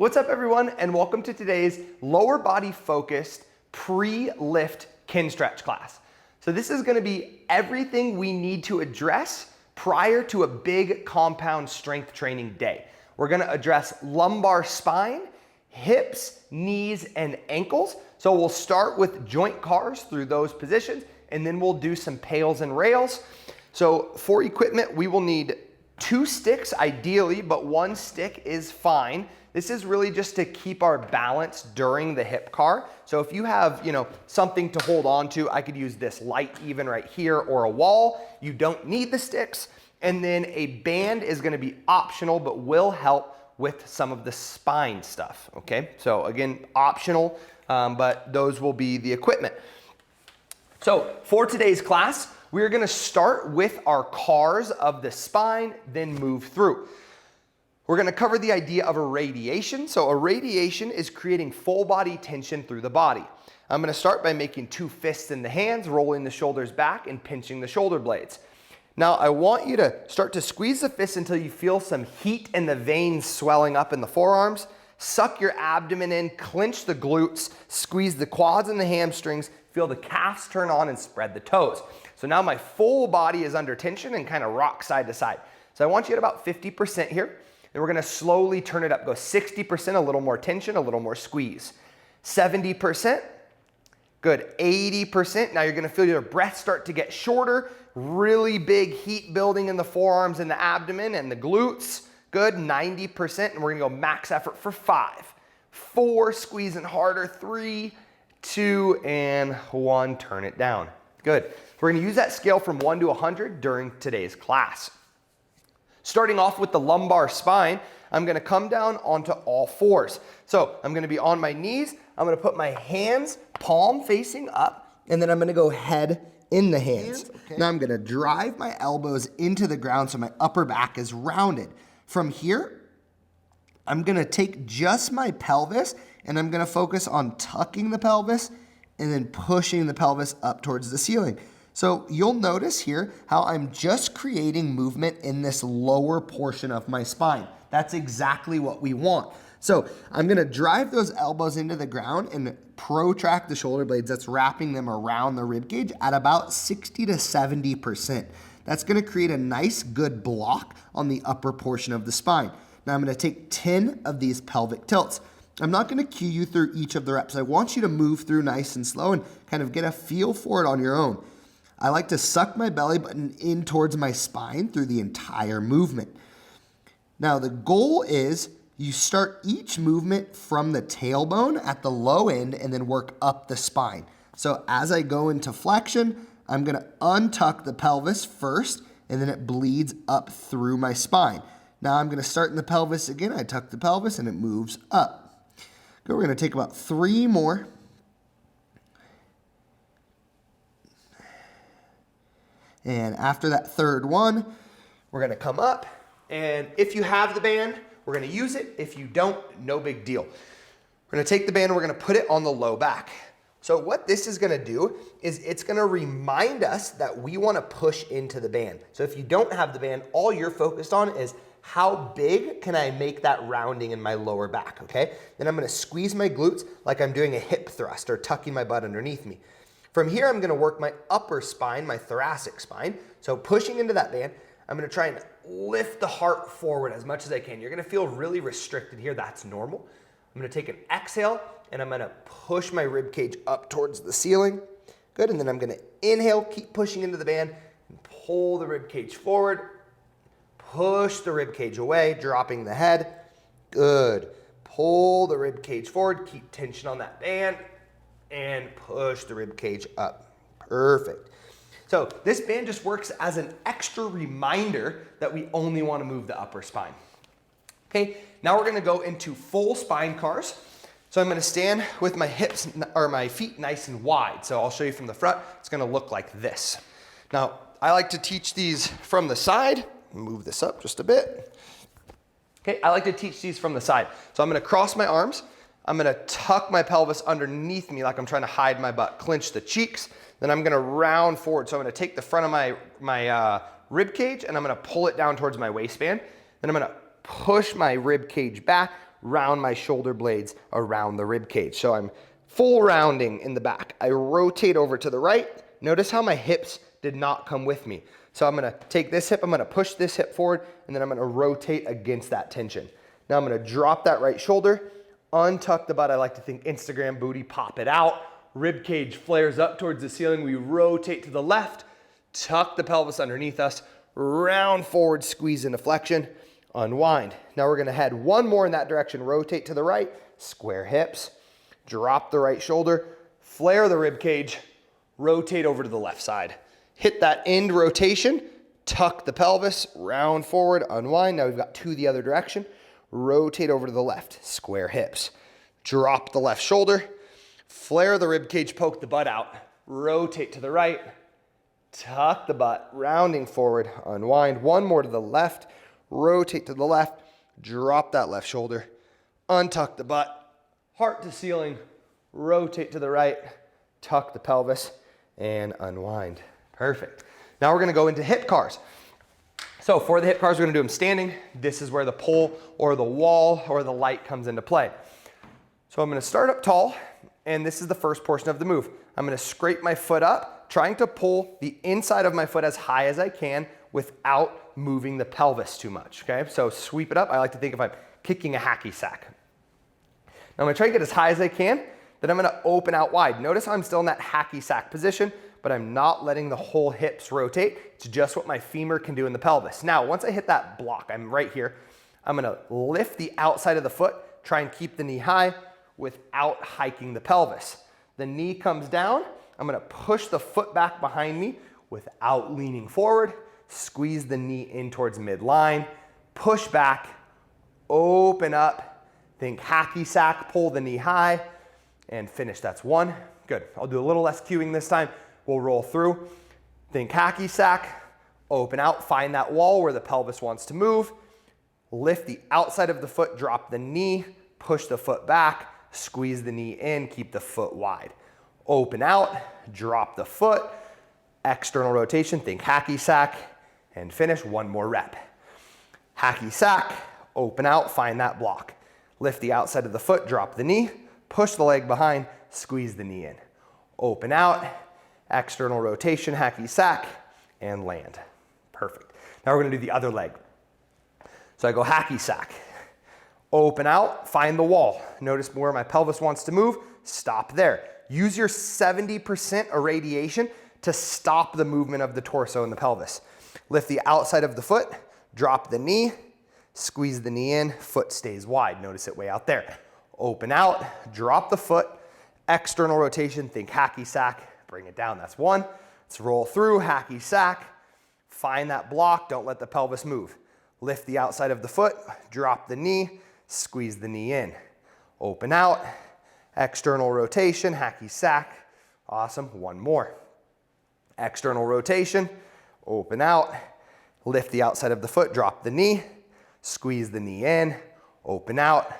What's up everyone, and welcome to today's lower body focused pre-lift Kinstretch class. So this is gonna be everything we need to address prior to a big compound strength training day. We're gonna address lumbar spine, hips, knees, and ankles. So we'll start with joint cars through those positions, and then we'll do some pails and rails. So for equipment, we will need 2 sticks ideally, but 1 stick is fine. This is really just to keep our balance during the hip car. So if you have, something to hold on to, I could use this light even right here or a wall. You don't need the sticks. And then a band is gonna be optional, but will help with some of the spine stuff, okay? So again, optional, but those will be the equipment. So for today's class, we're gonna start with our cars of the spine, then move through. We're gonna cover the idea of a radiation. So a radiation is creating full body tension through the body. I'm gonna start by making 2 fists in the hands, rolling the shoulders back and pinching the shoulder blades. Now I want you to start to squeeze the fists until you feel some heat in the veins swelling up in the forearms. Suck your abdomen in, clench the glutes, squeeze the quads and the hamstrings, feel the calves turn on and spread the toes. So now my full body is under tension and kind of rock side to side. So I want you at about 50% here. Then we're gonna slowly turn it up. Go 60%, a little more tension, a little more squeeze. 70%, good. 80%, now you're gonna feel your breath start to get shorter. Really big heat building in the forearms and the abdomen and the glutes. Good, 90%, and we're gonna go max effort for 5. 4, squeezing harder, 3, 2, and 1, turn it down. Good. We're gonna use that scale from 1 to 100 during today's class. Starting off with the lumbar spine, I'm gonna come down onto all 4s. So I'm gonna be on my knees, I'm gonna put my hands palm facing up, and then I'm gonna go head in the hands. Okay. Now I'm gonna drive my elbows into the ground so my upper back is rounded. From here, I'm gonna take just my pelvis, and I'm gonna focus on tucking the pelvis and then pushing the pelvis up towards the ceiling. So you'll notice here how I'm just creating movement in this lower portion of my spine. That's exactly what we want. So I'm gonna drive those elbows into the ground and protract the shoulder blades. That's wrapping them around the rib cage at about 60 to 70%. That's gonna create a nice good block on the upper portion of the spine. Now I'm gonna take 10 of these pelvic tilts. I'm not gonna cue you through each of the reps. I want you to move through nice and slow and kind of get a feel for it on your own. I like to suck my belly button in towards my spine through the entire movement. Now the goal is you start each movement from the tailbone at the low end and then work up the spine. So as I go into flexion, I'm gonna untuck the pelvis first, and then it bleeds up through my spine. Now I'm gonna start in the pelvis again. I tuck the pelvis and it moves up. Good, we're gonna take about 3 more. And after that 3rd one, we're gonna come up, and if you have the band, we're gonna use it. If you don't, no big deal. We're gonna take the band and we're gonna put it on the low back. So what this is gonna do is it's gonna remind us that we wanna push into the band. So if you don't have the band, all you're focused on is how big can I make that rounding in my lower back, okay? Then I'm gonna squeeze my glutes like I'm doing a hip thrust or tucking my butt underneath me. From here, I'm gonna work my upper spine, my thoracic spine. So pushing into that band, I'm gonna try and lift the heart forward as much as I can. You're gonna feel really restricted here, that's normal. I'm gonna take an exhale, and I'm gonna push my rib cage up towards the ceiling. Good, and then I'm gonna inhale, keep pushing into the band, and pull the rib cage forward. Push the rib cage away, dropping the head. Good. Pull the rib cage forward, keep tension on that band, and push the rib cage up. Perfect. So this band just works as an extra reminder that we only want to move the upper spine. Okay, now we're gonna go into full spine cars. So I'm gonna stand with my hips or my feet nice and wide. So I'll show you from the front. It's gonna look like this. Now, I like to teach these from the side. Move this up just a bit. Okay, I like to teach these from the side. So I'm gonna cross my arms. I'm gonna tuck my pelvis underneath me like I'm trying to hide my butt, clench the cheeks. Then I'm gonna round forward. So I'm gonna take the front of my rib cage and I'm gonna pull it down towards my waistband. Then I'm gonna push my rib cage back, round my shoulder blades around the rib cage. So I'm full rounding in the back. I rotate over to the right. Notice how my hips did not come with me. So I'm gonna take this hip, I'm gonna push this hip forward, and then I'm gonna rotate against that tension. Now I'm gonna drop that right shoulder, untuck the butt. I like to think Instagram booty, pop it out. Rib cage flares up towards the ceiling. We rotate to the left, tuck the pelvis underneath us, round forward, squeeze into flexion, unwind. Now we're gonna head one more in that direction, rotate to the right, square hips, drop the right shoulder, flare the rib cage, rotate over to the left side. Hit that end rotation, tuck the pelvis, round forward, unwind. Now we've got two the other direction. Rotate over to the left, square hips. Drop the left shoulder, flare the rib cage, poke the butt out. Rotate to the right, tuck the butt, rounding forward, unwind. One more to the left, rotate to the left, drop that left shoulder, untuck the butt, heart to ceiling, rotate to the right, tuck the pelvis, and unwind. Perfect. Now we're gonna go into hip cars. So for the hip cars, we're gonna do them standing. This is where the pole or the wall or the light comes into play. So I'm gonna start up tall, and this is the first portion of the move. I'm gonna scrape my foot up, trying to pull the inside of my foot as high as I can without moving the pelvis too much, okay? So sweep it up. I like to think if I'm kicking a hacky sack. Now I'm gonna try to get as high as I can, then I'm gonna open out wide. Notice I'm still in that hacky sack position, but I'm not letting the whole hips rotate. It's just what my femur can do in the pelvis. Now, once I hit that block, I'm right here, I'm gonna lift the outside of the foot, try and keep the knee high without hiking the pelvis. The knee comes down, I'm gonna push the foot back behind me without leaning forward, squeeze the knee in towards midline, push back, open up, think hacky sack, pull the knee high, and finish. That's one. Good. I'll do a little less cueing this time. We'll roll through. Think hacky sack, open out, find that wall where the pelvis wants to move, lift the outside of the foot, drop the knee, push the foot back, squeeze the knee in, keep the foot wide. Open out, drop the foot, external rotation, think hacky sack, and finish. One more rep. Hacky sack, open out, find that block. Lift the outside of the foot, drop the knee, push the leg behind, squeeze the knee in. Open out, external rotation, hacky sack, and land. Perfect. Now we're gonna do the other leg. So I go hacky sack, open out, find the wall. Notice where my pelvis wants to move, stop there. Use your 70% irradiation to stop the movement of the torso and the pelvis. Lift the outside of the foot, drop the knee, squeeze the knee in, foot stays wide. Notice it way out there. Open out, drop the foot, external rotation, think hacky sack, bring it down. That's one. Let's roll through, hacky sack, find that block, don't let the pelvis move. Lift the outside of the foot, drop the knee, squeeze the knee in. Open out, external rotation, hacky sack. Awesome, one more. External rotation, open out, lift the outside of the foot, drop the knee, squeeze the knee in, open out,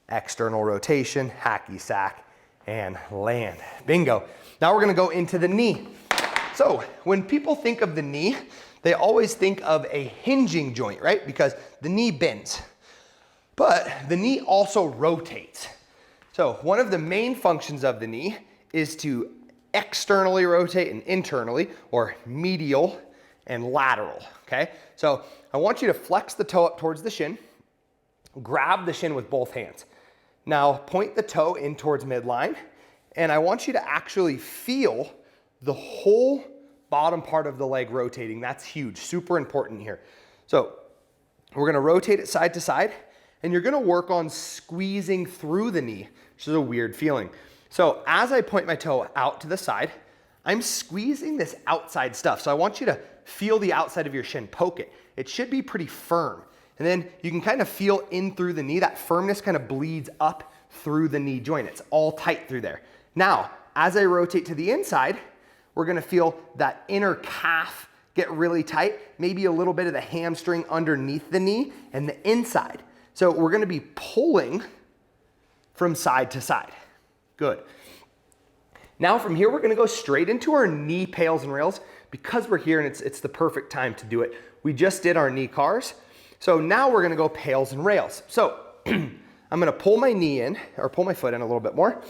external rotation, hacky sack, and land. Bingo. Now we're gonna go into the knee. So when people think of the knee, they always think of a hinging joint, right? Because the knee bends. But the knee also rotates. So one of the main functions of the knee is to externally rotate and internally, or medial and lateral, okay? So I want you to flex the toe up towards the shin, grab the shin with both hands. Now point the toe in towards midline, and I want you to actually feel the whole bottom part of the leg rotating. That's huge, super important here. So we're gonna rotate it side to side, and you're gonna work on squeezing through the knee, which is a weird feeling. So as I point my toe out to the side, I'm squeezing this outside stuff. So I want you to feel the outside of your shin, poke it. It should be pretty firm. And then you can kind of feel in through the knee. That firmness kind of bleeds up through the knee joint. It's all tight through there. Now, as I rotate to the inside, we're gonna feel that inner calf get really tight, maybe a little bit of the hamstring underneath the knee and the inside. So we're gonna be pulling from side to side. Good. Now from here, we're gonna go straight into our knee pails and rails. Because we're here and it's the perfect time to do it. We just did our knee cars. So now we're gonna go pails and rails. So I'm gonna pull my knee in, or pull my foot in a little bit more.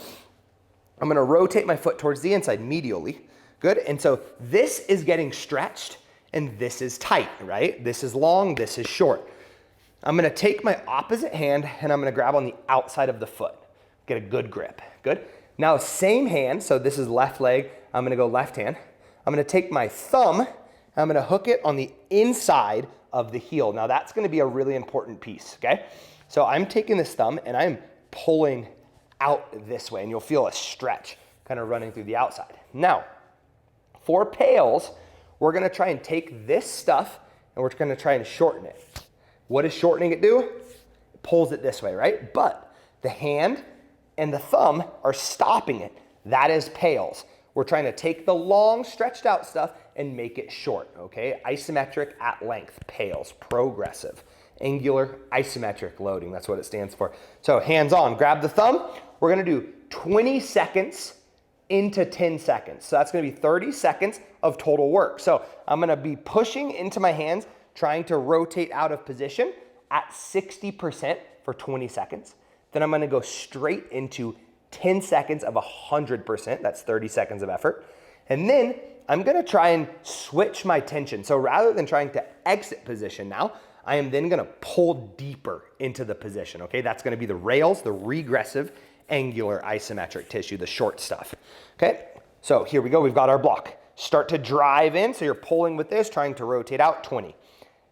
I'm gonna rotate my foot towards the inside medially. Good, and so this is getting stretched and this is tight, right? This is long, this is short. I'm gonna take my opposite hand and I'm gonna grab on the outside of the foot. Get a good grip, good? Now same hand, so this is left leg, I'm gonna go left hand. I'm gonna take my thumb, I'm gonna hook it on the inside of the heel. Now that's gonna be a really important piece, okay? So I'm taking this thumb and I'm pulling out this way, and you'll feel a stretch kind of running through the outside. Now, for pails, we're gonna try and take this stuff and we're gonna try and shorten it. What does shortening it do? It pulls it this way, right? But the hand and the thumb are stopping it. That is pails. We're trying to take the long stretched out stuff and make it short, okay? Isometric at length, pails, progressive. Angular isometric loading, that's what it stands for. So hands on, grab the thumb. We're gonna do 20 seconds into 10 seconds. So that's gonna be 30 seconds of total work. So I'm gonna be pushing into my hands, trying to rotate out of position at 60% for 20 seconds. Then I'm gonna go straight into 10 seconds of 100%, that's 30 seconds of effort. And then I'm gonna try and switch my tension. So rather than trying to exit position now, I am then gonna pull deeper into the position, okay? That's gonna be the rails, the regressive, angular isometric tissue, the short stuff, okay? So here we go, we've got our block. Start to drive in, so you're pulling with this, trying to rotate out, 20,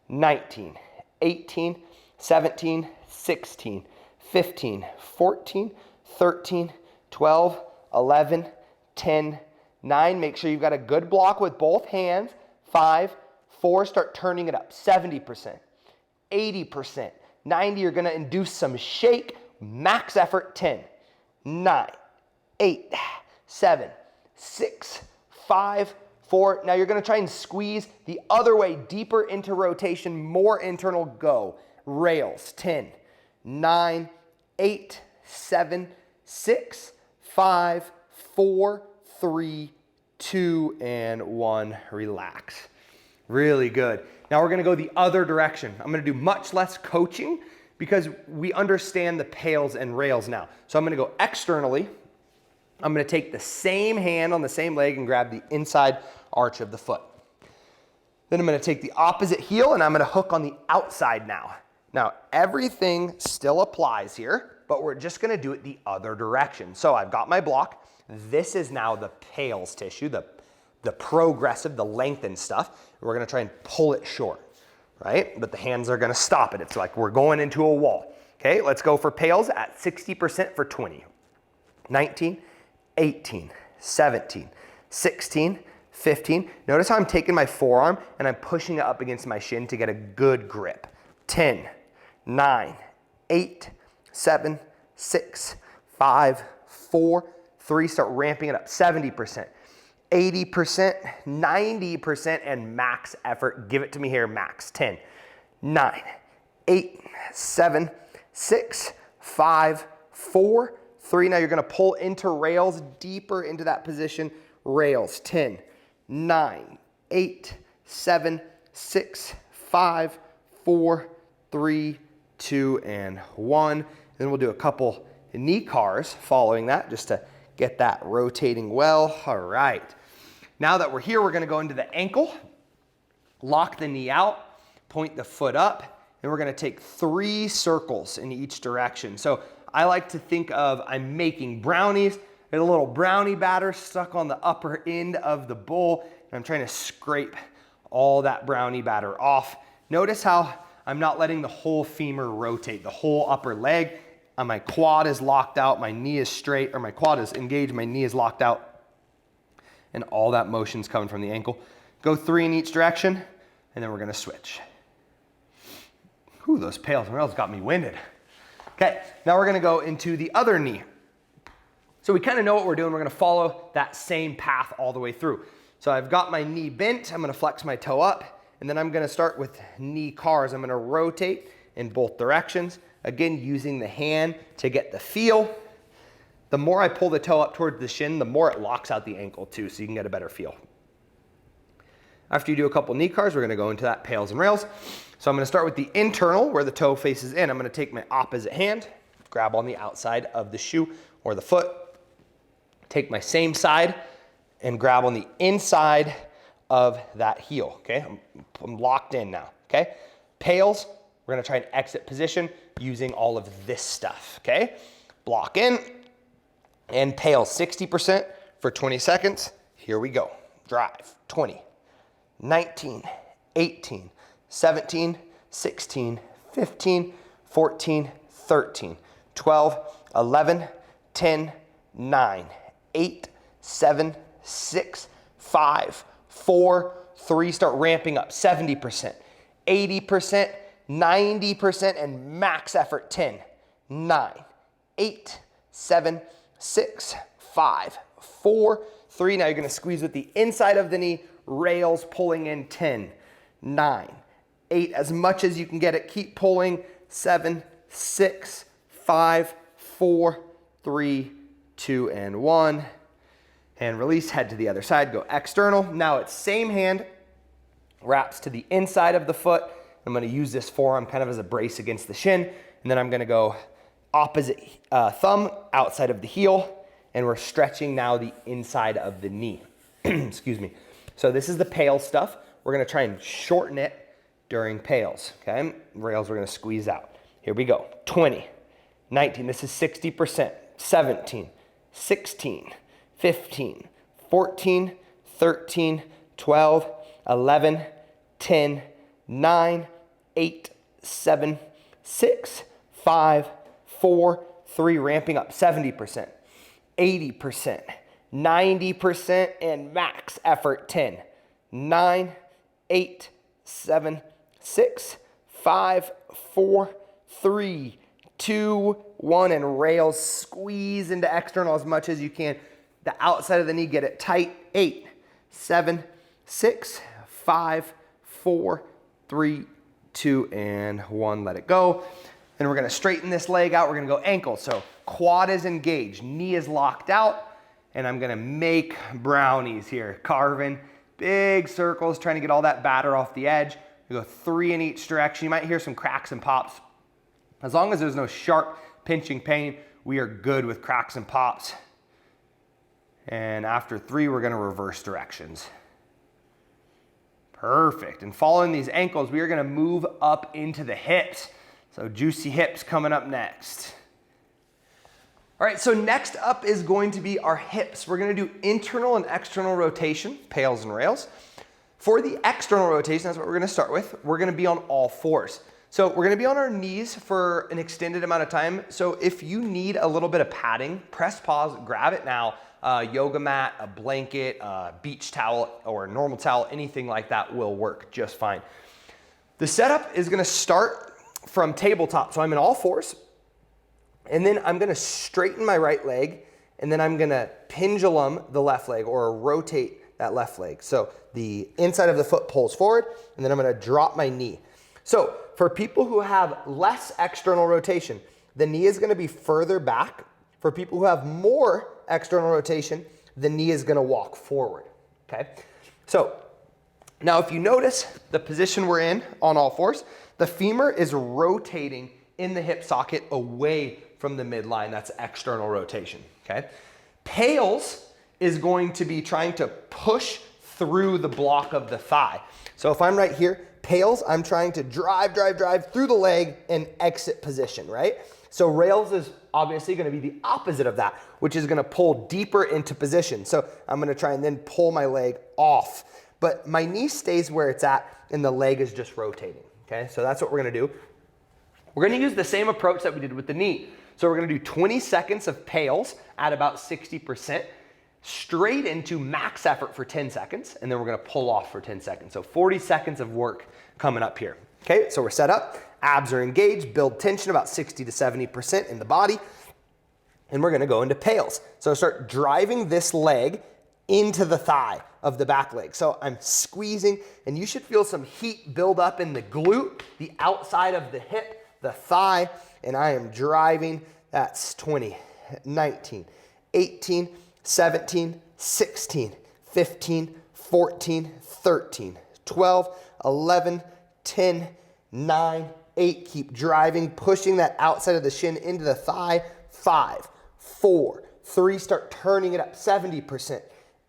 19, 18, 17, 16, 15, 14, 13, 12, 11, 10, 9. Make sure you've got a good block with both hands. 5, 4, start turning it up, 70%. 80%, 90, you're gonna induce some shake, max effort, 10, 9, 8, 7, 6, 5, 4. Now you're gonna try and squeeze the other way, deeper into rotation, more internal, go. Rails, 10, 9, 8, 7, 6, 5, 4, 3, 2, and 1, relax. Really good. Now we're gonna go the other direction. I'm gonna do much less coaching because we understand the pails and rails now. So I'm gonna go externally. I'm gonna take the same hand on the same leg and grab the inside arch of the foot. Then I'm gonna take the opposite heel and I'm gonna hook on the outside now. Now everything still applies here, but we're just gonna do it the other direction. So I've got my block. This is now the pails tissue, the progressive, the lengthened stuff. We're gonna try and pull it short, right? But the hands are gonna stop it. It's like we're going into a wall. Okay, let's go for pails at 60% for 20. 19, 18, 17, 16, 15. Notice how I'm taking my forearm and I'm pushing it up against my shin to get a good grip. 10, 9, 8, 7, 6, 5, 4, 3. Start ramping it up. 70%. 80%, 90%, and max effort. Give it to me here, max. 10, 9, 8, 7, 6, 5, 4, 3. Now you're gonna pull into rails, deeper into that position. Rails, 10, 9, 8, 7, 6, 5, 4, 3, 2, and 1. Then we'll do a couple knee cars following that just to get that rotating well. All right. Now that we're here, we're gonna go into the ankle, lock the knee out, point the foot up, and we're gonna take 3 circles in each direction. So I like to think of, I'm making brownies, there's a little brownie batter stuck on the upper end of the bowl, and I'm trying to scrape all that brownie batter off. Notice how I'm not letting the whole femur rotate, the whole upper leg. My quad is locked out, my knee is straight, or my quad is engaged, my knee is locked out. And all that motion's coming from the ankle. Go 3 in each direction, and then we're gonna switch. Whew, those pails and rails got me winded. Okay, now we're gonna go into the other knee. So we kind of know what we're doing. We're gonna follow that same path all the way through. So I've got my knee bent, I'm gonna flex my toe up, and then I'm gonna start with knee cars. I'm gonna rotate in both directions. Again, using the hand to get the feel. The more I pull the toe up towards the shin, the more it locks out the ankle too, so you can get a better feel. After you do a couple knee cars, we're gonna go into that pails and rails. So I'm gonna start with the internal, where the toe faces in. I'm gonna take my opposite hand, grab on the outside of the shoe or the foot, take my same side and grab on the inside of that heel, okay? I'm locked in now, okay? Pails, we're gonna try and exit position using all of this stuff, okay? Block in and pail 60% for 20 seconds. Here we go. Drive, 20, 19, 18, 17, 16, 15, 14, 13, 12, 11, 10, 9, 8, 7, 6, 5, 4, 3, start ramping up, 70%, 80%, 90%, and max effort, 10, 9, 8, 7, 6, 5, 4, 3. Now you're gonna squeeze with the inside of the knee, rails pulling in, 10, 9, 8, as much as you can get it, keep pulling, 7, 6, 5, 4, 3, 2, and 1. And release, head to the other side, go external. Now it's same hand, wraps to the inside of the foot. I'm gonna use this forearm kind of as a brace against the shin, and then I'm gonna go opposite thumb outside of the heel, and we're stretching now the inside of the knee. Excuse me. So this is the pail stuff. We're gonna try and shorten it during pails, okay? Rails we're gonna squeeze out. Here we go, 20, 19, this is 60%, 17, 16, 15, 14, 13, 12, 11, 10, 9, 8, 7, 6, 5, 4, 3, ramping up, 70%, 80%, 90%, and max effort, 10, 9, 8, 7, 6, 5, 4, 3, 2, 1, and rails squeeze into external as much as you can. The outside of the knee, get it tight. 8, 7, 6, 5, 4, 3, 2, and 1. Let it go. Then we're gonna straighten this leg out. We're gonna go ankle. So quad is engaged, knee is locked out, and I'm gonna make brownies here. Carving big circles, trying to get all that batter off the edge. We go 3 in each direction. You might hear some cracks and pops. As long as there's no sharp pinching pain, we are good with cracks and pops. And after 3, we're gonna reverse directions. Perfect. And following these ankles, we are gonna move up into the hips. So juicy hips coming up next. All right, so next up is going to be our hips. We're gonna do internal and external rotation, pails and rails. For the external rotation, that's what we're gonna start with. We're gonna be on all fours. So we're gonna be on our knees for an extended amount of time. So if you need a little bit of padding, press pause, grab it now. Yoga mat, a blanket, a beach towel, or a normal towel, anything like that will work just fine. The setup is gonna start from tabletop. So I'm in all fours, and then I'm gonna straighten my right leg, and then I'm gonna pendulum the left leg, or rotate that left leg. So the inside of the foot pulls forward, and then I'm gonna drop my knee. So for people who have less external rotation, the knee is gonna be further back. For people who have more external rotation, the knee is gonna walk forward, okay? So now if you notice the position we're in on all fours, the femur is rotating in the hip socket away from the midline. That's external rotation, okay? Pails is going to be trying to push through the block of the thigh. So if I'm right here, pails, I'm trying to drive through the leg and exit position, right? So rails is obviously gonna be the opposite of that, which is gonna pull deeper into position. So I'm gonna try and then pull my leg off, but my knee stays where it's at and the leg is just rotating, okay? So that's what we're gonna do. We're gonna use the same approach that we did with the knee. So we're gonna do 20 seconds of pails at about 60%, straight into max effort for 10 seconds, and then we're gonna pull off for 10 seconds. So 40 seconds of work coming up here. Okay, so we're set up, abs are engaged, build tension about 60 to 70% in the body, and we're gonna go into pails. So start driving this leg into the thigh of the back leg. So I'm squeezing, and you should feel some heat build up in the glute, the outside of the hip, the thigh, and I am driving. That's 20, 19, 18, 17, 16, 15, 14, 13, 12, 11, 10, 9, 8, keep driving, pushing that outside of the shin into the thigh. 5, 4, 3, start turning it up. 70%,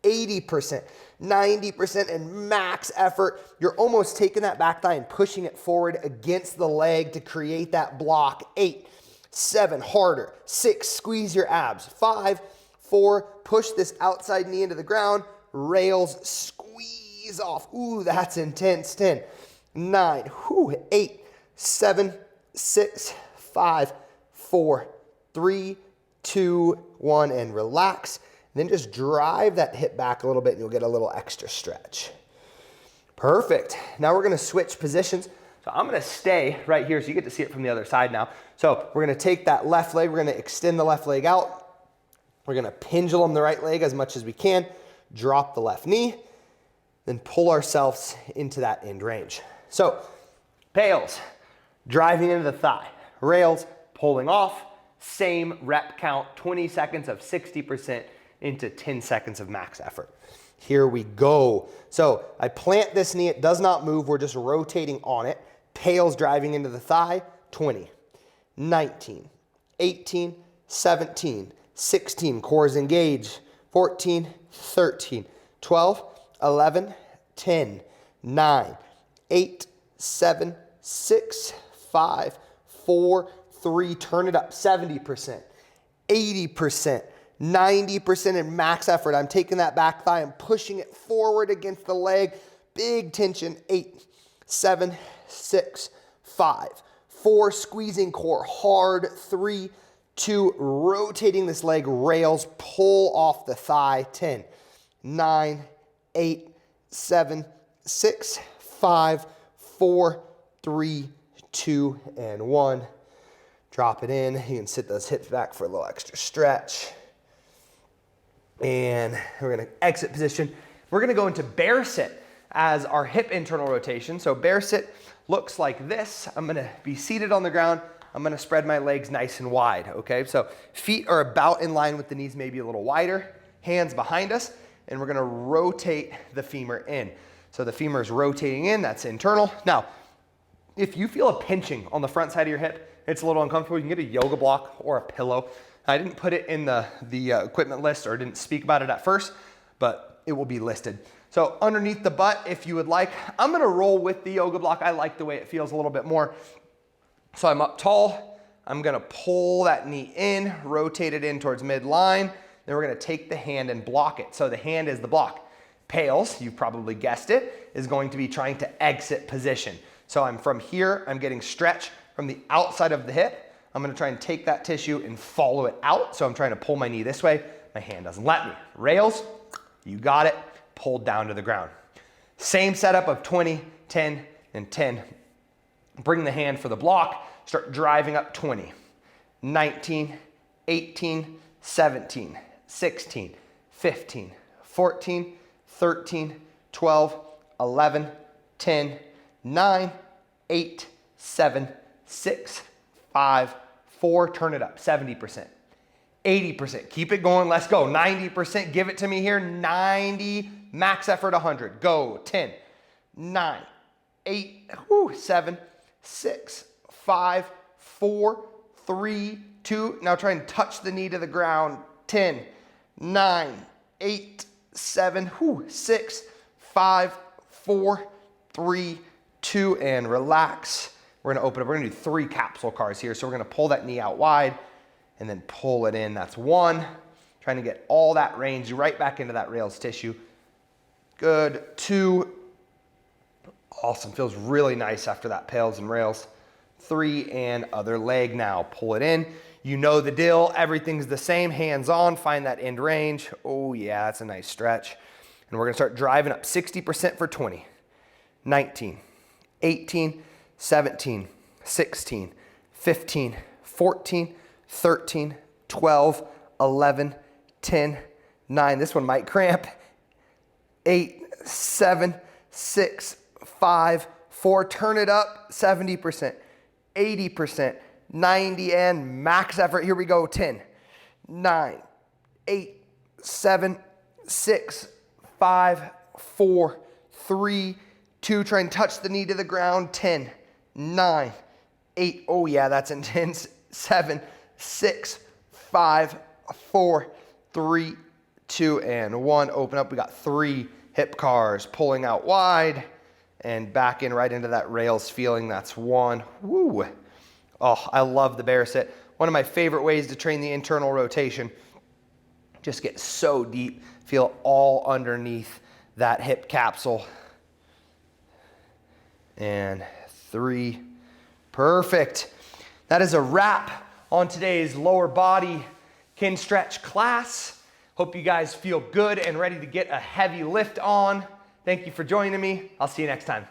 80%, 90%, and max effort. You're almost taking that back thigh and pushing it forward against the leg to create that block. 8, 7, harder. 6, squeeze your abs. 5, 4, push this outside knee into the ground. Rails, squeeze off. Ooh, that's intense. 10, 9, 8, 7, 6, 5, 4, 3, 2, 1, and relax. Then just drive that hip back a little bit and you'll get a little extra stretch. Perfect. Now we're gonna switch positions. So I'm gonna stay right here so you get to see it from the other side now. So we're gonna take that left leg, we're gonna extend the left leg out. We're gonna pendulum the right leg as much as we can, drop the left knee, then pull ourselves into that end range. So pails, driving into the thigh, rails, pulling off, same rep count, 20 seconds of 60% into 10 seconds of max effort. Here we go. So I plant this knee, it does not move, we're just rotating on it. Pails driving into the thigh, 20, 19, 18, 17, 16, cores engage, 14, 13, 12, 11, 10, 9, 8, 7, 6, 5, 4, 3, turn it up, 70%, 80%, 90% in max effort. I'm taking that back thigh and pushing it forward against the leg. Big tension, 8, 7, 6, 5, 4, squeezing core hard, 3, 2, rotating this leg, rails, pull off the thigh, 10, 9, 8, 7, 6, 5, 4, 3, 2, and 1. Drop it in. You can sit those hips back for a little extra stretch. And we're gonna exit position. We're gonna go into bear sit as our hip internal rotation. So bear sit looks like this. I'm gonna be seated on the ground. I'm gonna spread my legs nice and wide, okay? So feet are about in line with the knees, maybe a little wider. Hands behind us, and we're gonna rotate the femur in. So the femur is rotating in, that's internal. Now, if you feel a pinching on the front side of your hip, it's a little uncomfortable, you can get a yoga block or a pillow. I didn't put it in the equipment list or didn't speak about it at first, but it will be listed. So underneath the butt, if you would like, I'm gonna roll with the yoga block. I like the way it feels a little bit more. So I'm up tall, I'm gonna pull that knee in, rotate it in towards midline, then we're gonna take the hand and block it. So the hand is the block. Pails, you've probably guessed it, is going to be trying to exit position. So I'm from here, I'm getting stretch from the outside of the hip. I'm gonna try and take that tissue and follow it out. So I'm trying to pull my knee this way. My hand doesn't let me. Rails, you got it, pulled down to the ground. Same setup of 20, 10, and 10. Bring the hand for the block, start driving up 20, 19, 18, 17, 16, 15, 14, 13, 12, 11, 10, 9, 8, 7, 6, 5, 4, turn it up, 70%, 80%, keep it going, let's go, 90%, give it to me here, 90, max effort 100, go, 10, 9, 8, 7, 6, 5, 4, 3, 2, now try and touch the knee to the ground, 10, 9, 8, 7, 6, 5, 4, 3, 2, and relax. We're gonna open up, we're gonna do 3 capsule cars here. So we're gonna pull that knee out wide and then pull it in. That's 1. Trying to get all that range right back into that rails tissue. Good, 2. Awesome, feels really nice after that pails and rails. 3, and other leg now. Pull it in. You know the deal, everything's the same, hands on, find that end range. Oh yeah, that's a nice stretch. And we're gonna start driving up 60% for 20, 19, 18, 17, 16, 15, 14, 13, 12, 11, 10, 9. This one might cramp. 8, 7, 6, 5, 4. Turn it up, 70%, 80%, 90, and max effort. Here we go, 10, 9, 8, 7, 6, 5, 4, 3, 2. Try and touch the knee to the ground. 10, 9, 8. Oh yeah, that's intense. 7, 6, 5, 4, 3, 2, and 1. Open up. We got 3 hip cars, pulling out wide and back in right into that rails feeling. That's 1. Woo. Oh, I love the bear sit. One of my favorite ways to train the internal rotation. Just get so deep, feel all underneath that hip capsule. And 3, perfect. That is a wrap on today's lower body Kinstretch class. Hope you guys feel good and ready to get a heavy lift on. Thank you for joining me. I'll see you next time.